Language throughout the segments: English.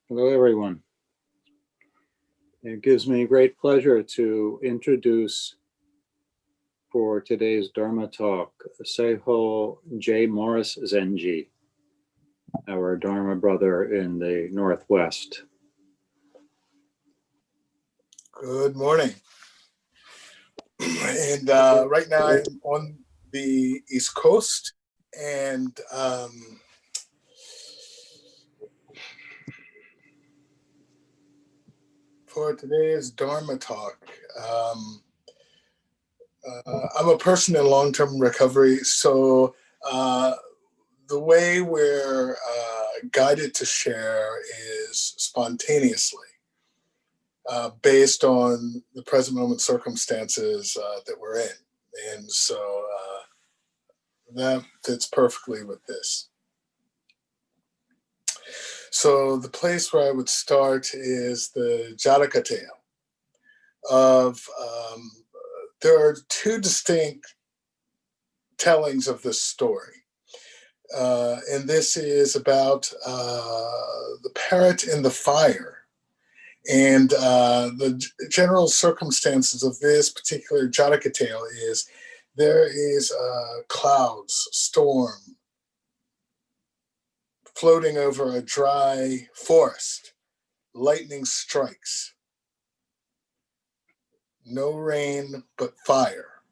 Hello, everyone. It gives me great pleasure to introduce for today's Dharma talk, Seiho J. Morris Zenji, our Dharma brother in the Northwest. Good morning. And right now I'm on the East Coast, and for today's Dharma talk, I'm a person in long-term recovery, so the way we're guided to share is spontaneously, based on the present moment circumstances that we're in. And so that fits perfectly with this. So the place where I would start is the Jataka tale of, there are two distinct tellings of this story. And this is about the parrot and the fire. And the general circumstances of this particular Jataka tale is there is clouds, storm, floating over a dry forest. Lightning strikes. No rain, but fire.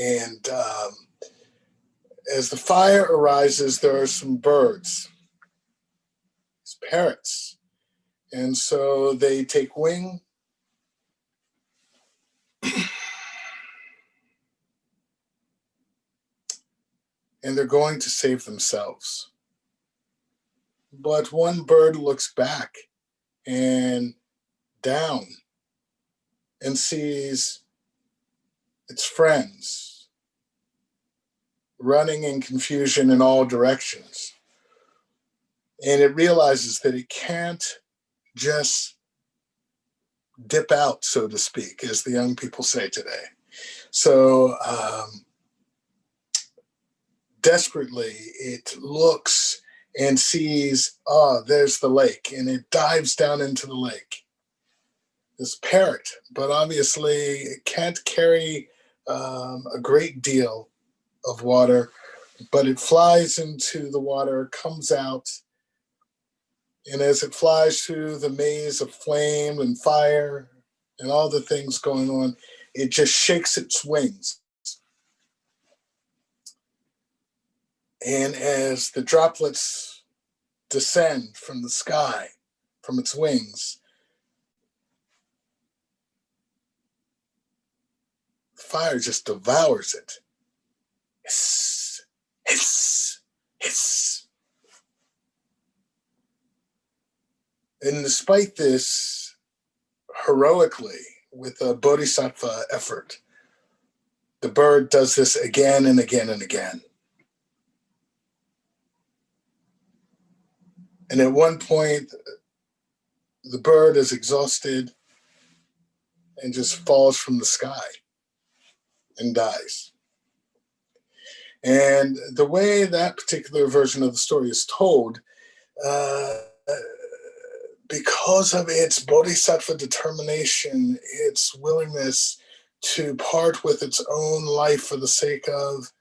And as the fire arises, there are some birds, it's parrots. And so they take wing and they're going to save themselves. But one bird looks back and down and sees its friends running in confusion in all directions. And it realizes that it can't just dip out, so to speak, as the young people say today. So desperately, it looks and sees, there's the lake, and it dives down into the lake. This parrot, but obviously it can't carry a great deal of water, but it flies into the water, comes out, and as it flies through the maze of flame and fire and all the things going on, it just shakes its wings. And as the droplets descend from the sky, from its wings, fire just devours it. Hiss, hiss, hiss. And despite this, heroically, with a bodhisattva effort, the bird does this again and again and again. And at one point, the bird is exhausted and just falls from the sky and dies. And the way that particular version of the story is told, because of its bodhisattva determination, its willingness to part with its own life for the sake of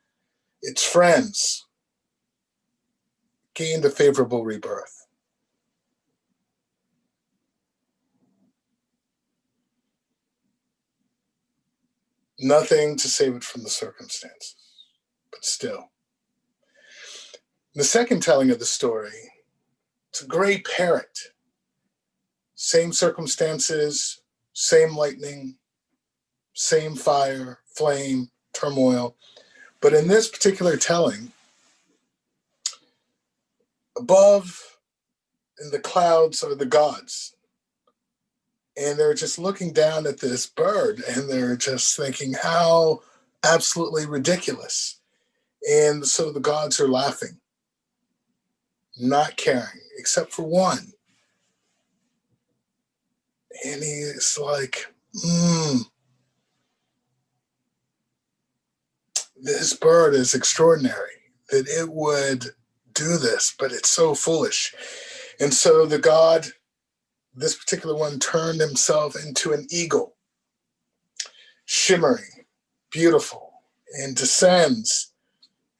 its friends, gained a favorable rebirth. Nothing to save it from the circumstances, but still. The second telling of the story, it's a gray parrot. Same circumstances, same lightning, same fire, flame, turmoil. But in this particular telling, above in the clouds are the gods. And they're just looking down at this bird and they're just thinking how absolutely ridiculous. And so the gods are laughing, not caring, except for one. And he's like, this bird is extraordinary that it would do this, but it's so foolish. And so the god, this particular one, turned himself into an eagle, shimmering, beautiful, and descends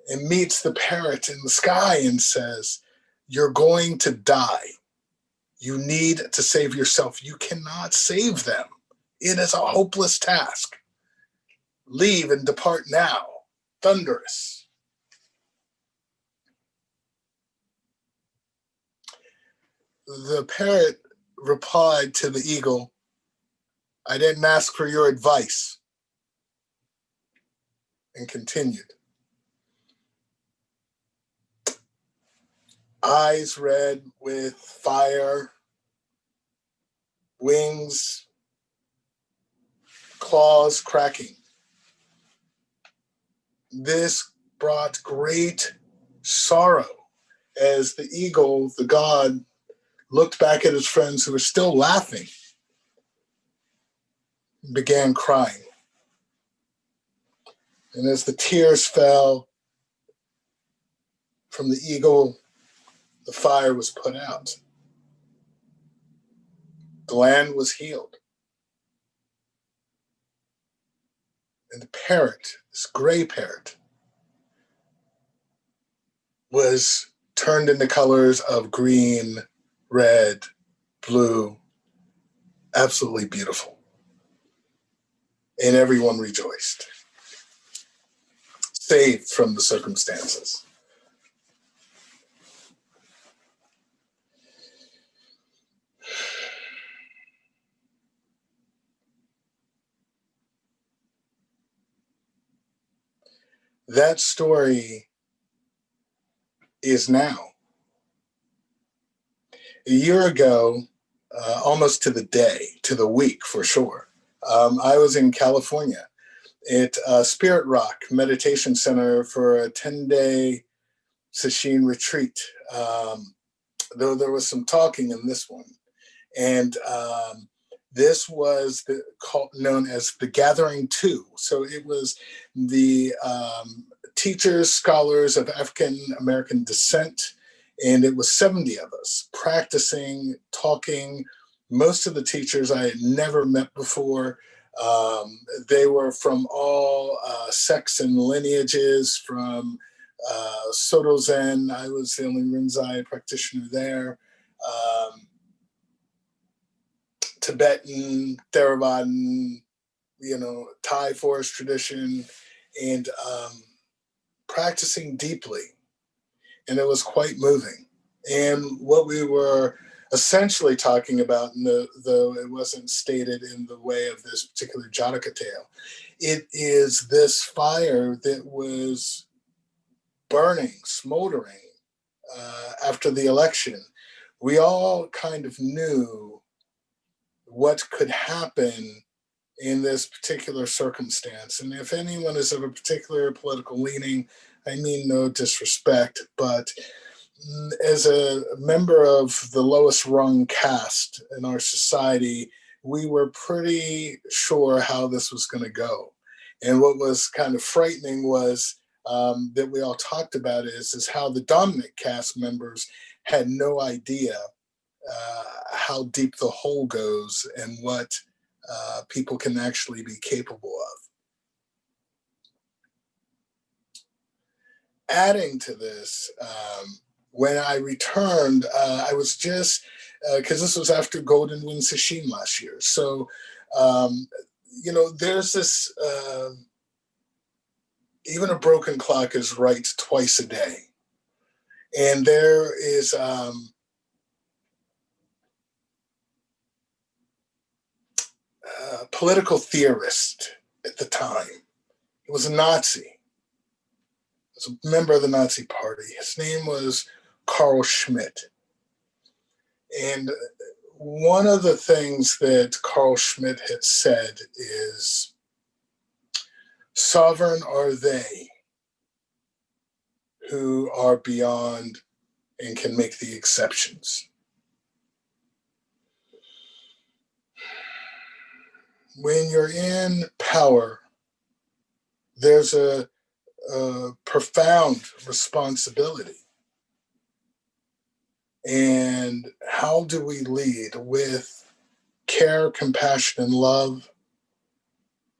and meets the parrot in the sky and says, "You're going to die. You need to save yourself. You cannot save them. It is a hopeless task. Leave and depart now." Thunderous. The parrot replied to the eagle, "I didn't ask for your advice," and continued. Eyes red with fire, wings, claws cracking. This brought great sorrow as the eagle, the god, looked back at his friends who were still laughing and began crying. And as the tears fell from the eagle, the fire was put out. The land was healed. And the parrot, this gray parrot, was turned into colors of green, red, blue, absolutely beautiful. And everyone rejoiced, saved from the circumstances. That story is now. A year ago, almost to the day, to the week for sure, I was in California at Spirit Rock Meditation Center for a 10-day sesshin retreat, though there was some talking in this one. And this was known as the Gathering 2. So it was the teachers, scholars of African American descent, and it was 70 of us practicing, talking. Most of the teachers I had never met before. They were from all sects and lineages, from Soto Zen. I was the only Rinzai practitioner there. Tibetan, Theravadan, Thai forest tradition, and practicing deeply. And it was quite moving. And what we were essentially talking about, though it wasn't stated in the way of this particular Jataka tale, it is this fire that was burning, smoldering after the election. We all kind of knew what could happen in this particular circumstance. And if anyone is of a particular political leaning, I mean no disrespect, but as a member of the lowest rung caste in our society, we were pretty sure how this was going to go. And what was kind of frightening was that we all talked about is how the dominant caste members had no idea how deep the hole goes and what people can actually be capable of. Adding to this, when I returned, I was just, because this was after Golden Wind Sesshin last year. So, there's this, even a broken clock is right twice a day. And there is a political theorist at the time. He was a Nazi. He was a member of the Nazi Party. His name was Carl Schmitt. And one of the things that Carl Schmitt had said is, sovereign are they who are beyond and can make the exceptions. When you're in power, there's a profound responsibility. And how do we lead with care, compassion, and love,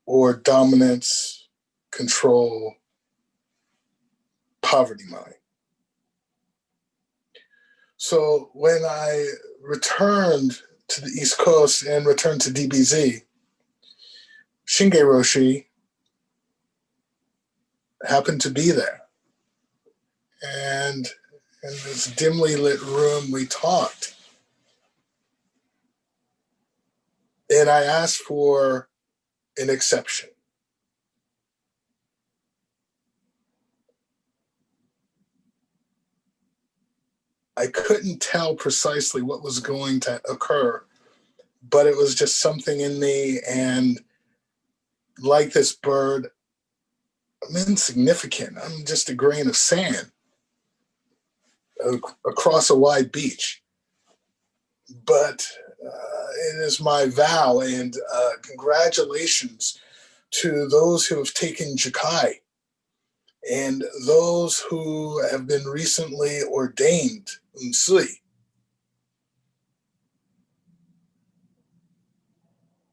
or dominance, control, poverty mind? So when I returned to the East Coast and returned to DBZ, Shinge Roshi happened to be there. And in this dimly lit room, we talked. And I asked for an exception. I couldn't tell precisely what was going to occur, but it was just something in me. And like this bird, I'm insignificant. I'm just a grain of sand across a wide beach. But it is my vow, and congratulations to those who have taken Jakai and those who have been recently ordained Unsui.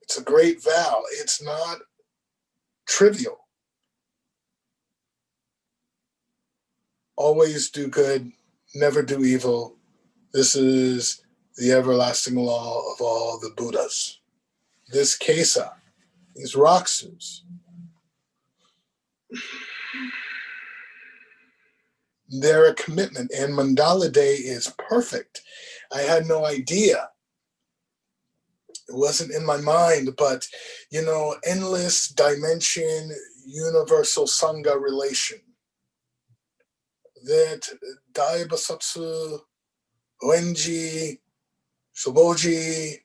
It's a great vow. It's not trivial. Always do good, never do evil. This is the everlasting law of all the Buddhas. This Kesa, these Raksus, they're a commitment, and Mandala Day is perfect. I had no idea. It wasn't in my mind, but, endless dimension, universal Sangha relation. That Dai Basatsu, Wenji, Shoboji,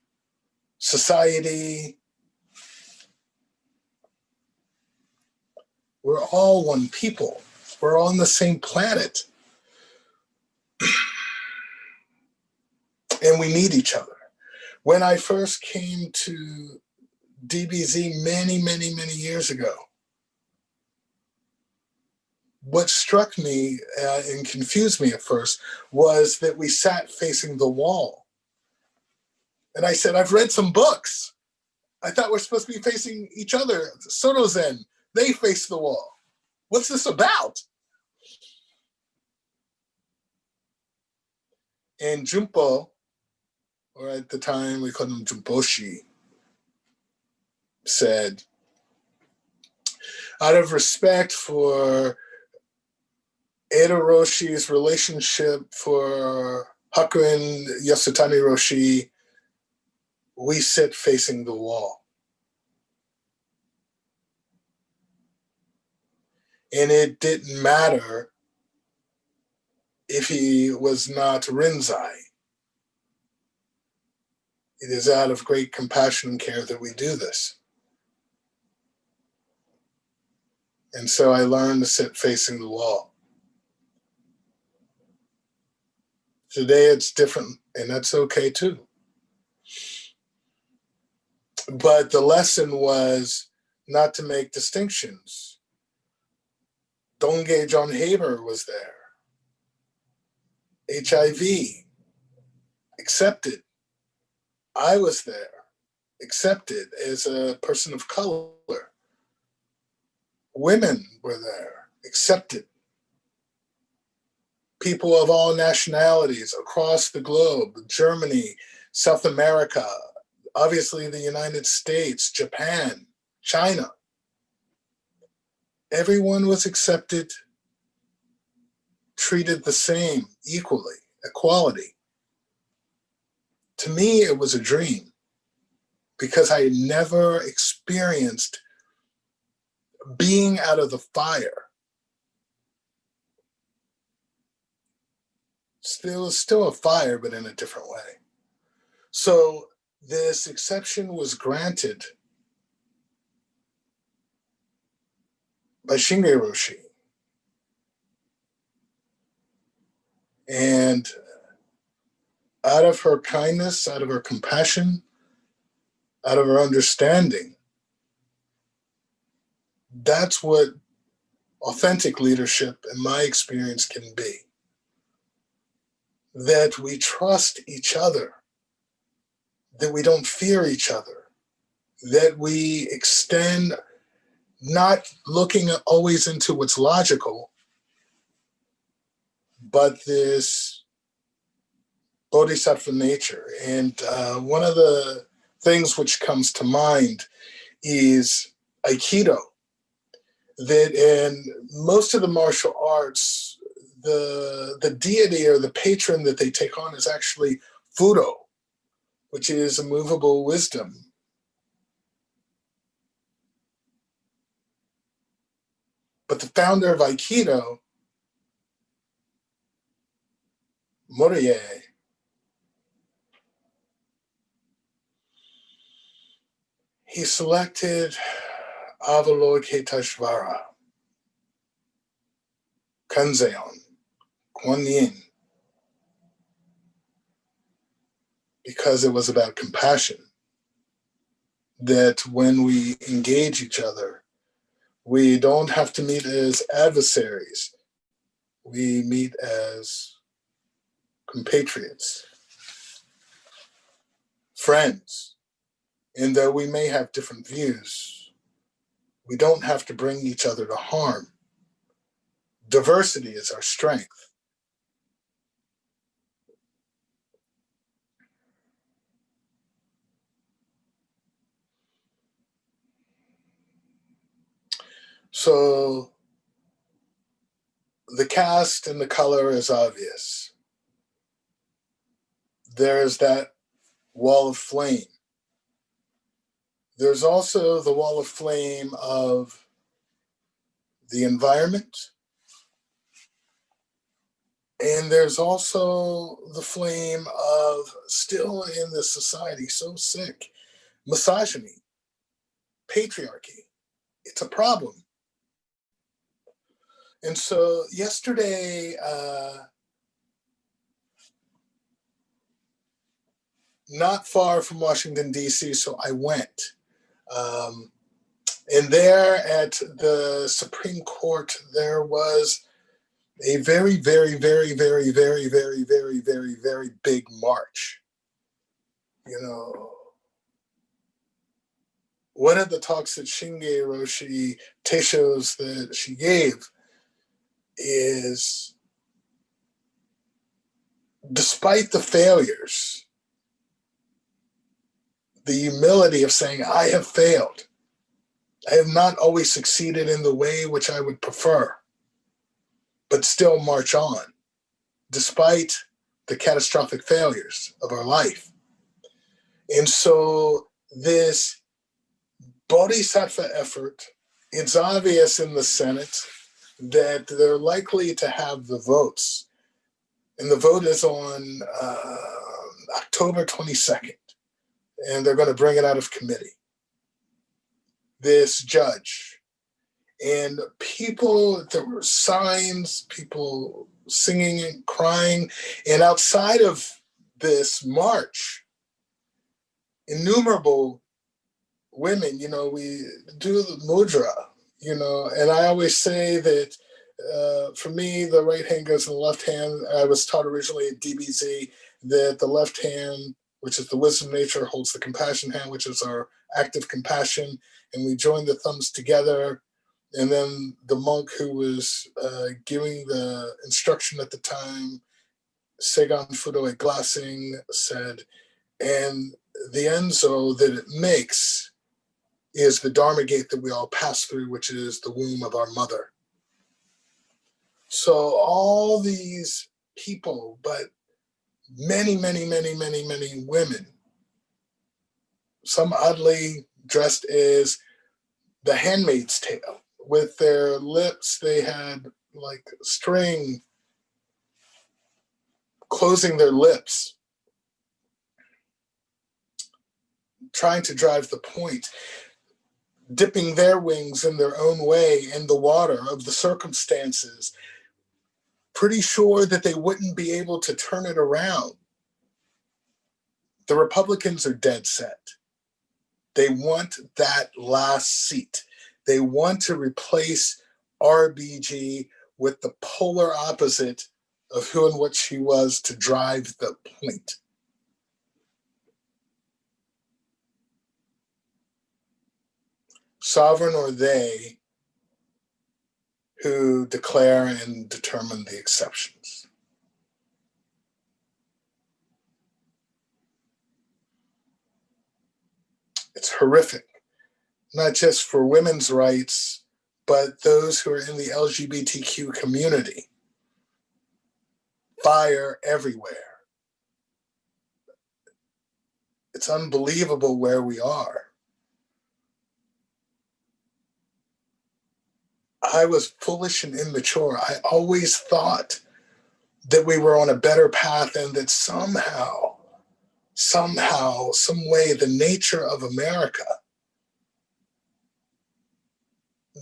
society, we're all one people. We're all on the same planet. And we need each other. When I first came to DBZ many, many, many years ago, what struck me and confused me at first was that we sat facing the wall. And I said, I've read some books. I thought we're supposed to be facing each other. Soto Zen, they face the wall. What's this about? And Jumpo, or at the time we called him Jumposhi, said, out of respect for Edo Roshi's relationship for Hakuin Yasutani Roshi, we sit facing the wall. And it didn't matter if he was not Rinzai. It is out of great compassion and care that we do this. And so I learned to sit facing the wall. Today it's different, and that's okay too. But the lesson was not to make distinctions. Dongye John Haber was there. HIV, accepted. I was there, accepted as a person of color. Women were there, accepted. People of all nationalities across the globe, Germany, South America, obviously the United States, Japan, China. Everyone was accepted, treated the same, equally, equality. To me, it was a dream because I had never experienced being out of the fire. Still a fire, but in a different way. So this exception was granted by Shinge Roshi. And out of her kindness, out of her compassion, out of her understanding, that's what authentic leadership, in my experience, can be. that we trust each other, that we don't fear each other, that we extend, not looking always into what's logical, but this bodhisattva nature. And one of the things which comes to mind is Aikido, that in most of the martial arts, the deity or the patron that they take on is actually Fudo, which is immovable wisdom. But the founder of Aikido, Morrie, he selected Avalokiteshvara, Kanzeon, Kuan Yin, because it was about compassion. That when we engage each other, we don't have to meet as adversaries. We meet as compatriots, friends. And though we may have different views, we don't have to bring each other to harm. Diversity is our strength. So the cast and the color is obvious. There's that wall of flame. There's also the wall of flame of the environment. And there's also the flame of, still in this society so sick, misogyny, patriarchy. It's a problem. And so yesterday, not far from Washington, D.C., so I went. And there at the Supreme Court, there was a very, very, very, very, very, very, very, very, very big march. You know, one of the talks that Shinge Roshi Teisho's that she gave is, despite the failures, the humility of saying, I have failed. I have not always succeeded in the way which I would prefer, but still march on, despite the catastrophic failures of our life. And so this bodhisattva effort, it's obvious in the Senate that they're likely to have the votes. And the vote is on October 22nd. And they're going to bring it out of committee. This judge. And people, there were signs, people singing and crying. And outside of this march, innumerable women, you know, we do the mudra, you know, and I always say that for me, the right hand goes in the left hand. I was taught originally at DBZ that the left hand, which is the wisdom nature, holds the compassion hand, which is our active compassion. And we join the thumbs together. And then the monk who was giving the instruction at the time, Seigan Fudoe Glassing, said, and the enzo that it makes is the Dharma gate that we all pass through, which is the womb of our mother. So all these people, but many, many, many, many, many women, some oddly dressed as the Handmaid's Tale. With their lips, they had like string closing their lips, trying to drive the point, dipping their wings in their own way in the water of the circumstances, pretty sure that they wouldn't be able to turn it around. The Republicans are dead set. They want that last seat. They want to replace RBG with the polar opposite of who and what she was to drive the point. Sovereign are they who declare and determine the exceptions. It's horrific, not just for women's rights, but those who are in the LGBTQ community. Fire everywhere. It's unbelievable where we are. I was foolish and immature. I always thought that we were on a better path and that somehow, some way, the nature of America,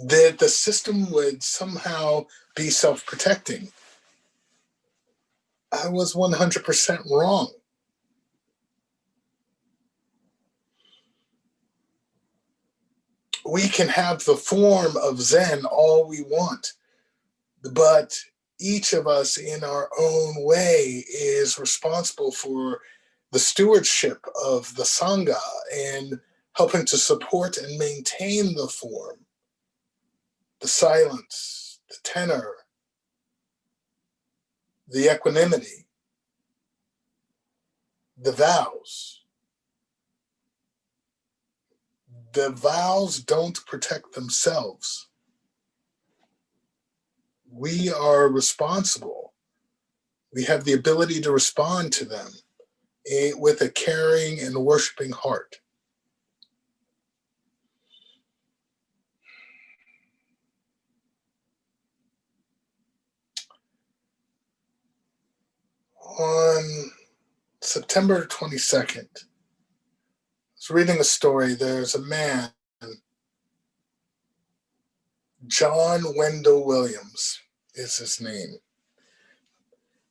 that the system would somehow be self-protecting. I was 100% wrong. We can have the form of Zen all we want, but each of us in our own way is responsible for the stewardship of the Sangha and helping to support and maintain the form, the silence, the tenor, the equanimity, the vows. The vows don't protect themselves. We are responsible. We have the ability to respond to them with a caring and worshiping heart. On September 22nd, I was reading a story. There's a man, John Wendell Williams is his name.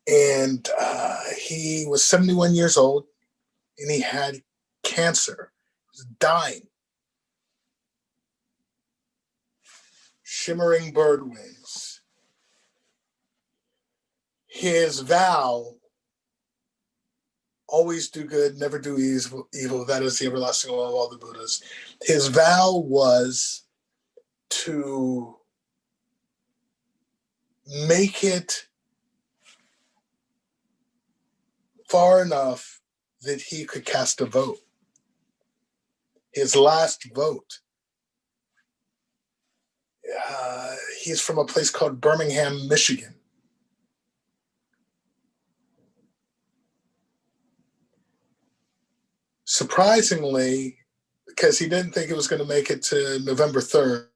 And he was 71 years old and he had cancer. He was dying. Shimmering bird wings. His vow, always do good, never do evil. That is the everlasting law of all the Buddhas. His vow was to make it far enough that he could cast a vote. His last vote. He's from a place called Birmingham, Michigan. Surprisingly, because he didn't think it was going to make it to November 3rd,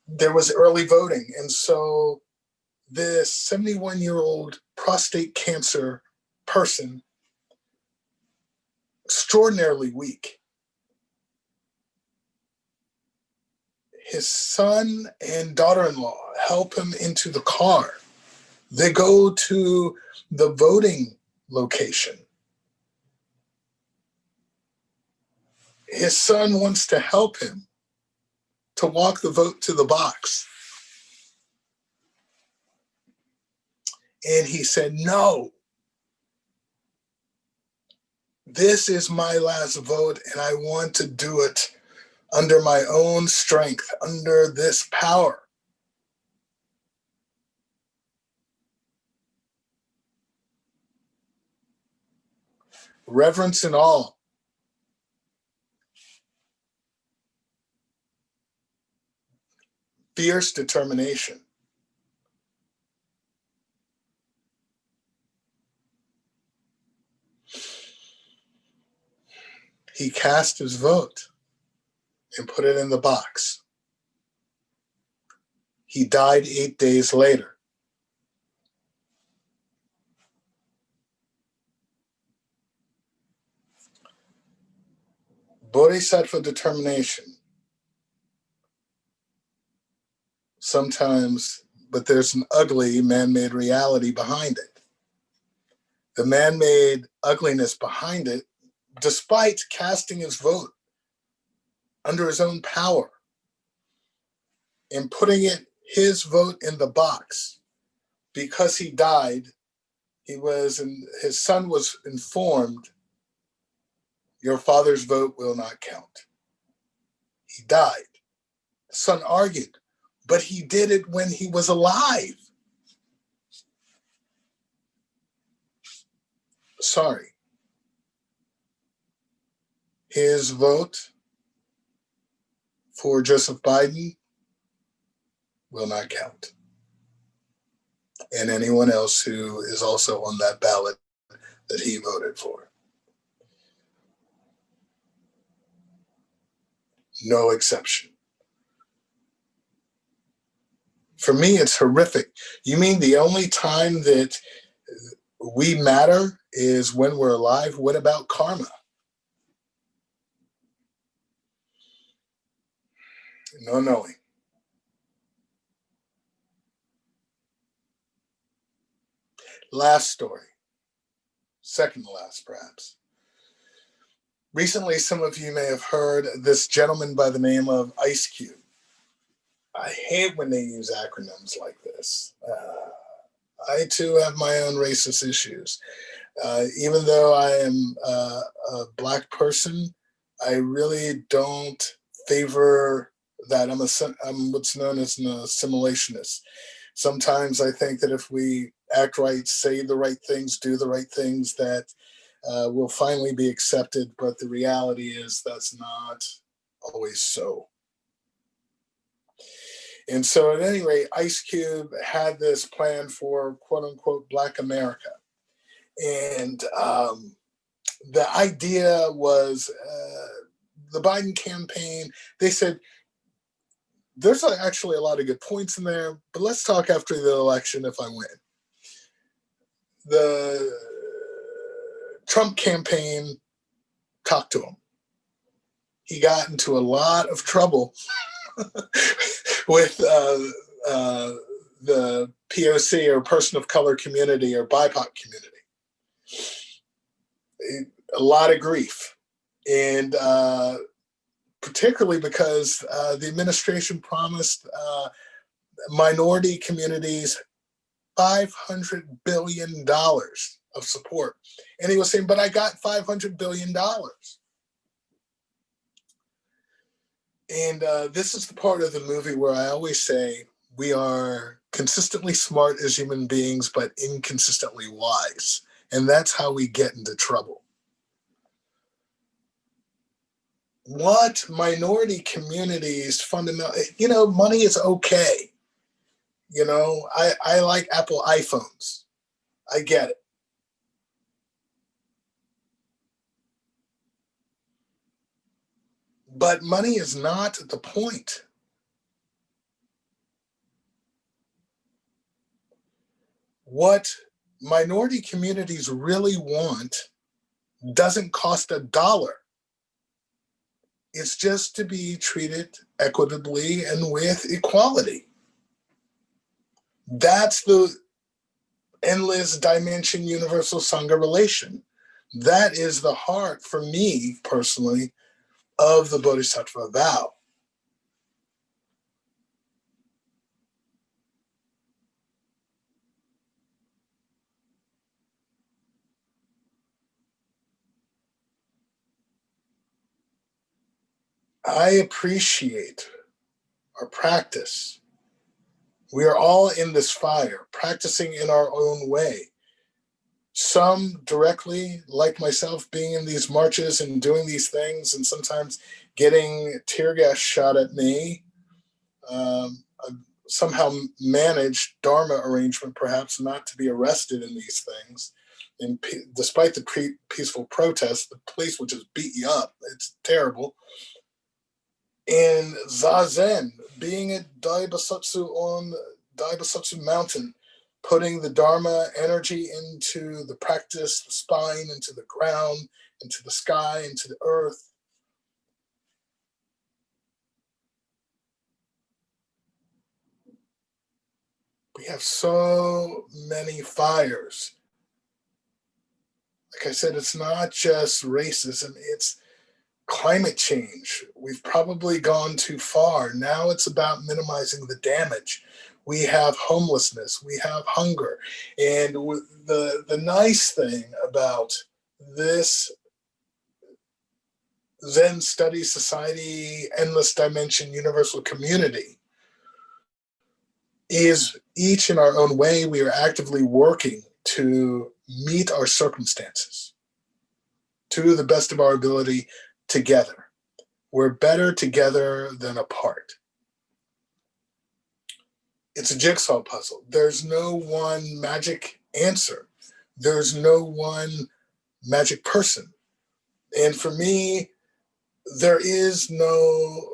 there was early voting. And so this 71-year-old prostate cancer person, extraordinarily weak, his son and daughter-in-law help him into the car. They go to the voting location. His son wants to help him to walk the vote to the box. And he said, no, this is my last vote and I want to do it under my own strength, under this power. Reverence and awe. Fierce determination. He cast his vote and put it in the box. He died 8 days later. Bodhisattva determination. Sometimes, but there's an ugly man-made reality behind it. The man-made ugliness behind it, despite casting his vote under his own power and putting his vote in the box, because he died, his son was informed, your father's vote will not count. He died. The son argued, but he did it when he was alive. Sorry. His vote for Joseph Biden will not count. And anyone else who is also on that ballot that he voted for. No exception. For me, it's horrific. You mean the only time that we matter is when we're alive? What about karma? No knowing. Last story. Second to last, perhaps. Recently, some of you may have heard this gentleman by the name of Ice Cube. I hate when they use acronyms like this. I too have my own racist issues. Even though I am a Black person, I really don't favor that. I'm what's known as an assimilationist. Sometimes I think that if we act right, say the right things, do the right things, that will finally be accepted. But the reality is that's not always so. And so at any rate, Ice Cube had this plan for quote unquote Black America. And the idea was the Biden campaign, they said, there's actually a lot of good points in there, but let's talk after the election if I win. The Trump campaign talked to him. He got into a lot of trouble with the POC or person of color community or BIPOC community. A lot of grief. And particularly because the administration promised minority communities $500 billion of support. And he was saying, but I got $500 billion. And this is the part of the movie where I always say we are consistently smart as human beings, but inconsistently wise. And that's how we get into trouble. What minority communities fundamentally, money is okay. I like Apple iPhones. I get it. But money is not the point. What minority communities really want doesn't cost $1. It's just to be treated equitably and with equality. That's the endless dimension universal Sangha relation. That is the heart, for me personally, of the Bodhisattva vow. I appreciate our practice. We are all in this fire, practicing in our own way. Some directly, like myself, being in these marches and doing these things, and sometimes getting tear gas shot at me. I've somehow managed Dharma arrangement, perhaps not to be arrested in these things. And despite the peaceful protest, the police will just beat you up. It's terrible. And Zazen, being at Daibasatsu on Daibasatsu Mountain, putting the Dharma energy into the practice, the spine, into the ground, into the sky, into the earth. We have so many fires. Like I said, it's not just racism, it's climate change. We've probably gone too far. Now it's about minimizing the damage. We have homelessness, we have hunger. And the nice thing about this Zen study society, endless dimension, universal community is each in our own way, we are actively working to meet our circumstances to the best of our ability together. We're better together than apart. It's a jigsaw puzzle. There's no one magic answer. There's no one magic person. And for me, there is no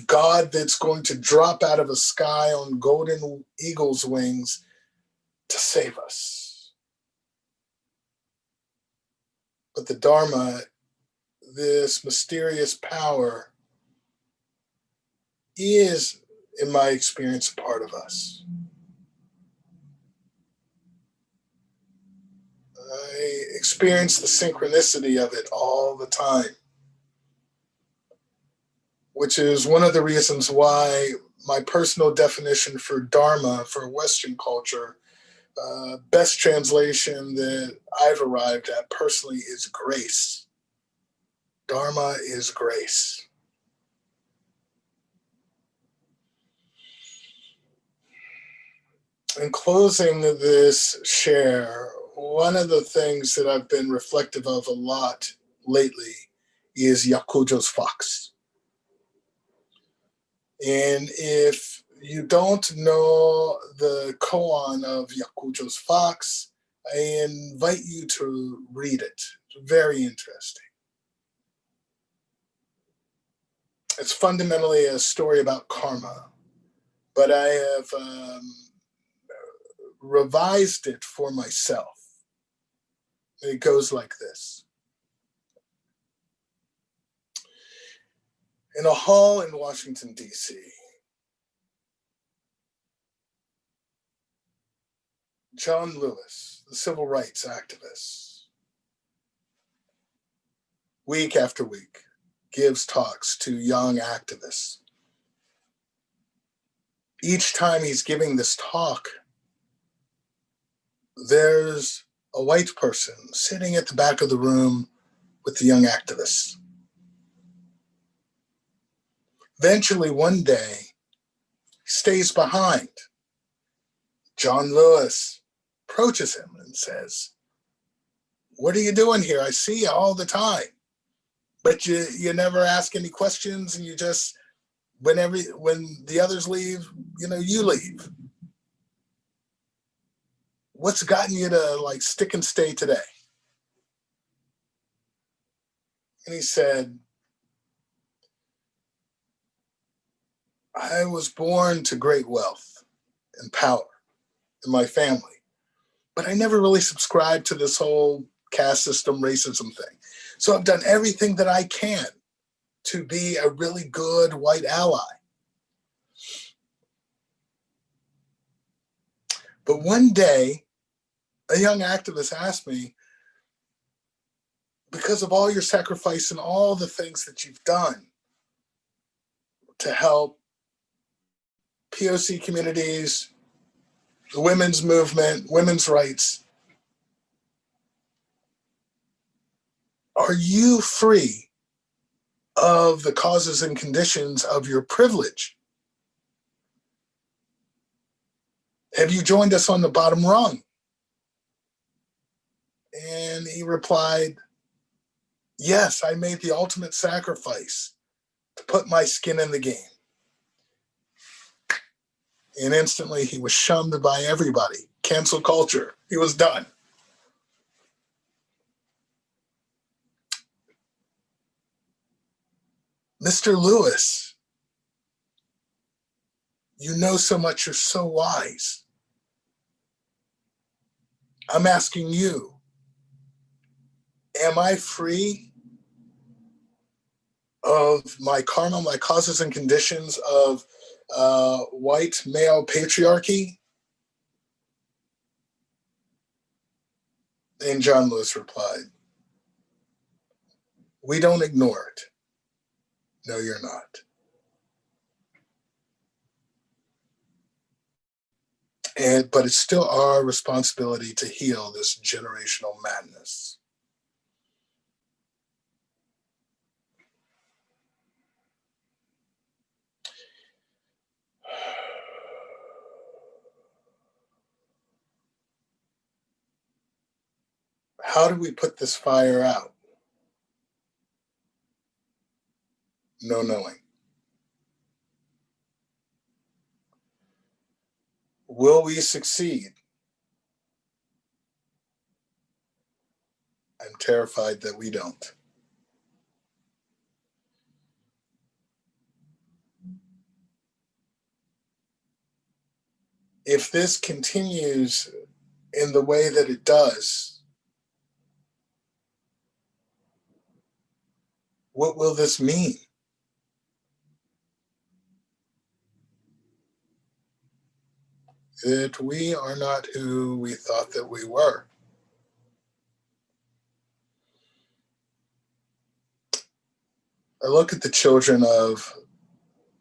God that's going to drop out of a sky on golden eagle's wings to save us. But the Dharma, this mysterious power, is, in my experience, a part of us. I experience the synchronicity of it all the time, which is one of the reasons why my personal definition for Dharma for Western culture, best translation that I've arrived at personally is grace. Dharma is grace. In closing this share, one of the things that I've been reflective of a lot lately is Yakujo's fox. And if you don't know the koan of Yakujo's fox, I invite you to read it. It's very interesting. It's fundamentally a story about karma, but I have revised it for myself. It goes like this. In a hall in Washington, D.C., John Lewis, the civil rights activist, week after week, gives talks to young activists. Each time he's giving this talk, there's a white person sitting at the back of the room with the young activists. Eventually, one day, he stays behind. John Lewis approaches him and says, "What are you doing here? I see you all the time. But you never ask any questions, and you just, when the others leave, you leave. What's gotten you to stick and stay today?" And he said, "I was born to great wealth and power in my family, but I never really subscribed to this whole caste system, racism thing. So I've done everything that I can to be a really good white ally. But one day, a young activist asked me, because of all your sacrifice and all the things that you've done to help POC communities, the women's movement, women's rights, are you free of the causes and conditions of your privilege? Have you joined us on the bottom rung?" And he replied, "Yes, I made the ultimate sacrifice to put my skin in the game." And instantly he was shunned by everybody. Cancel culture. He was done. "Mr. Lewis, you know so much, you're so wise. I'm asking you, am I free of my karma, my causes and conditions of white male patriarchy?" And John Lewis replied, "We don't ignore it. No, you're not." But it's still our responsibility to heal this generational madness. How do we put this fire out? No knowing. Will we succeed? I'm terrified that we don't. If this continues in the way that it does, what will this mean? That we are not who we thought that we were. I look at the children of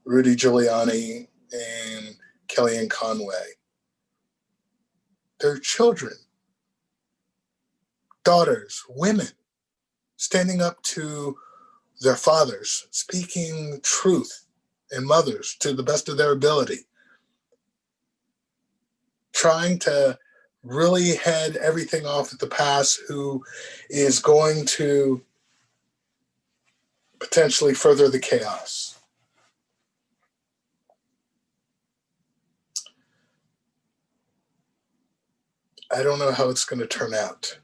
Rudy Giuliani and Kellyanne Conway. They're children, daughters, women, standing up to their fathers, speaking truth, and mothers to the best of their ability, trying to really head everything off at the pass, who is going to potentially further the chaos. I don't know how it's going to turn out.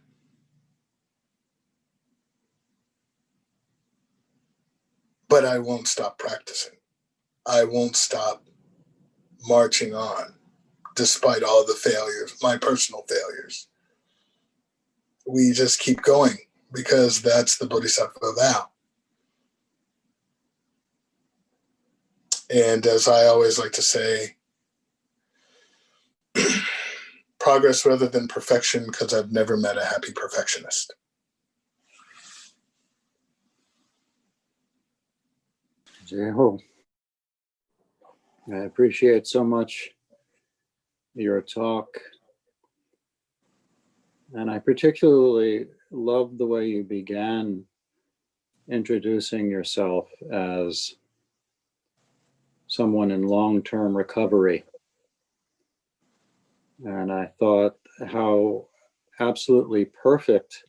But I won't stop practicing. I won't stop marching on, despite all the failures, my personal failures. We just keep going because that's the Bodhisattva vow. And as I always like to say, progress rather than perfection, because I've never met a happy perfectionist. Seiho, I appreciate so much your talk. And I particularly love the way you began introducing yourself as someone in long-term recovery. And I thought how absolutely perfect.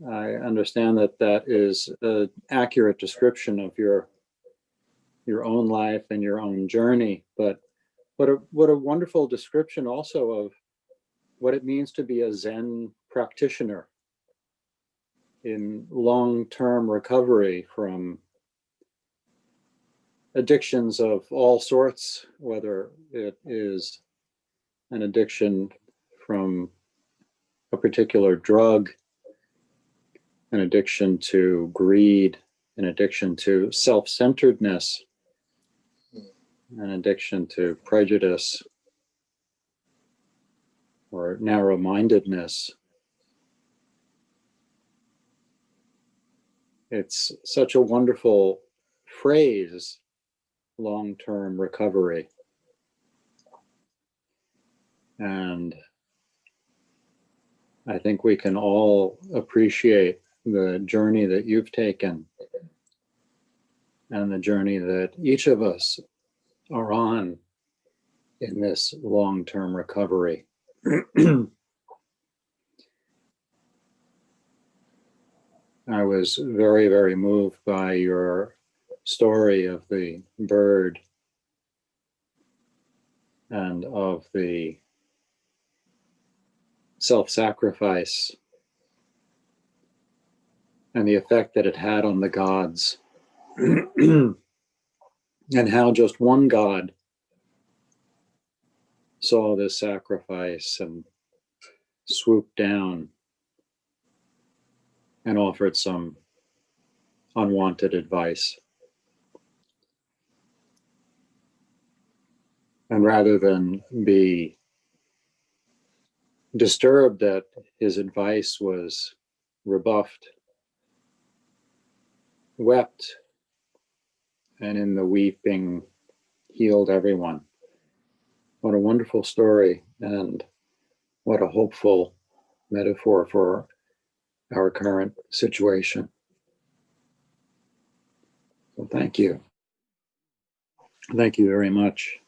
I understand that that is an accurate description of your own life and your own journey, but what a wonderful description also of what it means to be a Zen practitioner in long-term recovery from addictions of all sorts, whether it is an addiction from a particular drug, an addiction to greed, an addiction to self-centeredness, an addiction to prejudice or narrow-mindedness. It's such a wonderful phrase, long-term recovery. And I think we can all appreciate the journey that you've taken and the journey that each of us are on in this long-term recovery. I was very, very moved by your story of the bird and of the self-sacrifice and the effect that it had on the gods, and how just one god saw this sacrifice and swooped down and offered some unwanted advice. And rather than be disturbed that his advice was rebuffed, wept, and in the weeping healed everyone. What a wonderful story, and what a hopeful metaphor for our current situation. So thank you. Thank you very much.